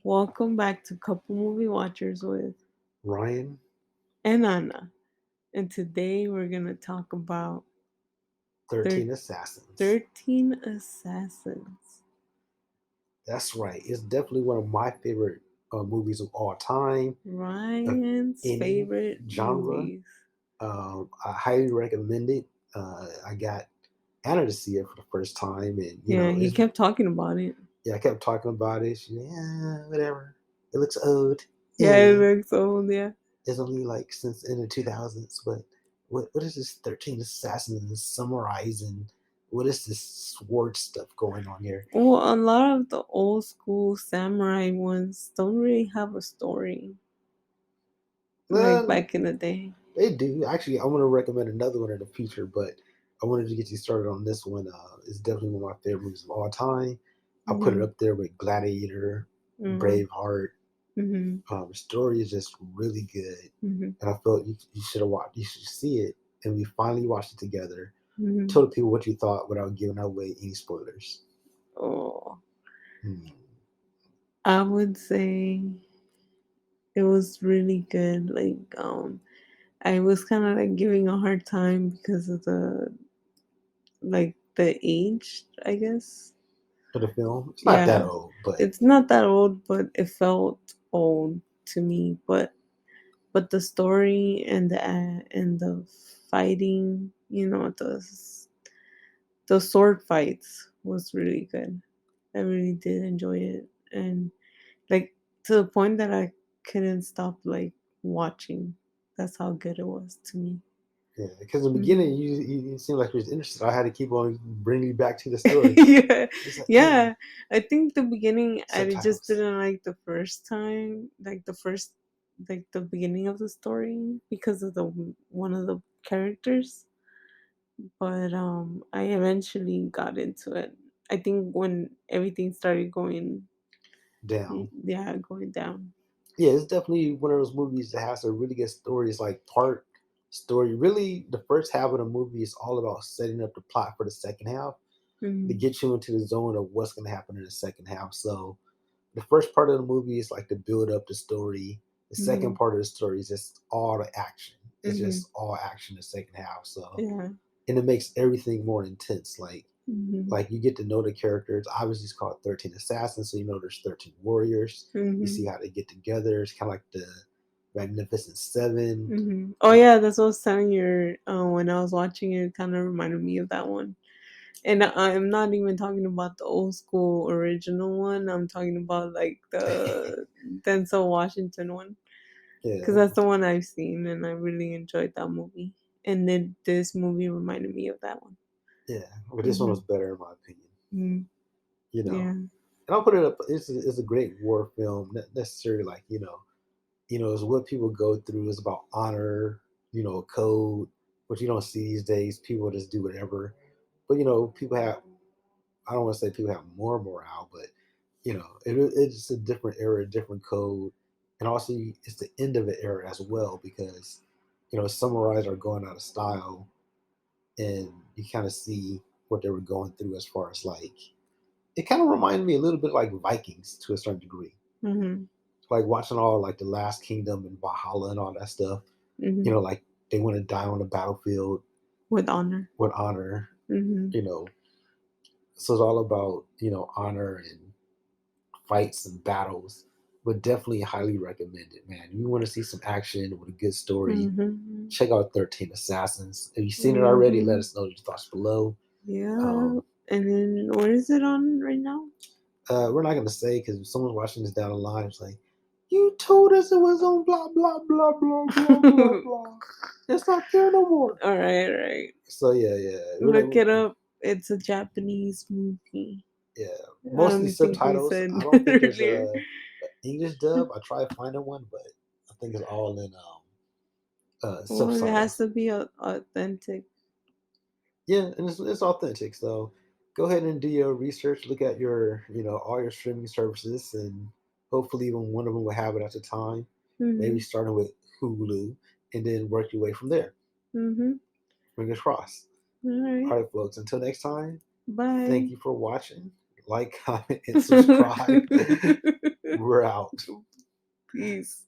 Welcome back to Couple Movie Watchers with Ryan, and Anna. And today we're going to talk about 13 thir- Assassins. 13 Assassins. That's right. It's definitely one of my favorite movies of all time, of Ryan's any favorite genre. movies. I highly recommend it. I got Anna to see it for the first time, and Yeah, he kept talking about it. I kept talking about it. She, yeah, whatever. It looks old. Yeah, it Yeah, looks old, yeah. it's only like since in the 2000s, but what is this 13 Assassins summarizing? What is this sword stuff going on here? Well, a lot of the old school samurai ones don't really have a story like Uh, back in the day. They do. Actually, I want to recommend another one in the future, but I wanted to get you started on this one. It's definitely one of my favorite movies of all time. I put it Mhm. up there with Gladiator, Mhm. Braveheart. Mhm. The story is just really good, Mhm. and I felt you should have watched. You should see it, and we finally watched it together. Mhm. Told people what you thought without giving away any spoilers. Oh, Hmm. I would say it was really good. I was kind of like giving a hard time because of the age, I guess. For the film, it's not that Yeah, old, but it's not that old, but it felt old to me. But the story and the fighting, the sword fights was really good. I really did enjoy it, and like to the point that I couldn't stop like watching. That's how good it was to me. yeah, because in the beginning Mhm. you seemed like you was interested. I had to keep on bringing you back to the story. Yeah, It's like, hey, yeah. I think the beginning I just subtitles. didn't like the first time, like the beginning of the story because of the one of the characters. But I eventually got into it. I think when everything started going, Down. yeah, going down. Yeah, it's definitely one of those movies that has a really good story. It's like part story. Really, the first half of the movie is all about setting up the plot for the second half to Mm-hmm. get you into the zone of what's going to happen in the second half. So the first part of the movie is like to build up the story. The second Mm-hmm. part of the story is just all the action. It's Mm-hmm. just all action in the second half. So Yeah. and it makes everything more intense. Mm-hmm. Like you get to know the characters. Obviously, it's called 13 Assassins, so you know there's 13 warriors. You Mm-hmm. see how they get together. It's kind of like the Magnificent Seven. Mm-hmm. Oh Uh, yeah, that's what I was telling you when I was watching it. It kind of reminded me of that one. And I'm not even talking about the old school original one. I'm talking about like the Denzel Washington one because yeah, that's the one I've seen, and I really enjoyed that movie. And then this movie reminded me of that one. yeah. But this one Mm-hmm. was better in my opinion. Mm-hmm. You know, Yeah. and I'll put it up. It's a great war film. Not necessarily like it's what people go through. It's about honor. Code, which you don't see these days. People just do whatever. But people have. I don't want to say people have more morale, but it's a different era, a different code, and also it's the end of an era as well because samurais are going out of style, and you kind of see what they were going through as far as like it kind of reminded me a little bit like Vikings to a certain degree, Mm-hmm. like watching all like the Last Kingdom and Valhalla and all that stuff. Mm-hmm. Like they want to die on the battlefield With honor. with honor. Mm-hmm. You know, so it's all about honor and fights and battles. But definitely highly recommend it, man. If you want to see some action with a good story, Mm-hmm. check out 13 Assassins. If you've seen it already, let Mm-hmm. us know your thoughts below. Yeah. Um, And then where is it on right now? we're not going to say because if someone's watching this down the line, it's like, you told us it was on blah, blah, blah, blah, blah, blah, blah. It's not there no more. All right, all right. So, yeah, yeah. Look it up. It's a Japanese movie. Yeah, I mostly don't think we subtitles. said I don't think there's earlier. a English dub. I tried finding one, but I think it's all in Well, it has subtitles. to be authentic. Yeah, and it's authentic. So go ahead and do your research. Look at your all your streaming services, and hopefully even one of them will have it at the time. Maybe Mm-hmm. starting with Hulu, and then work your way from there. Mm-hmm. Fingers crossed. All right. All right, folks. Until next time. Thank Bye. you for watching. Like, comment, and subscribe. We're out. Peace.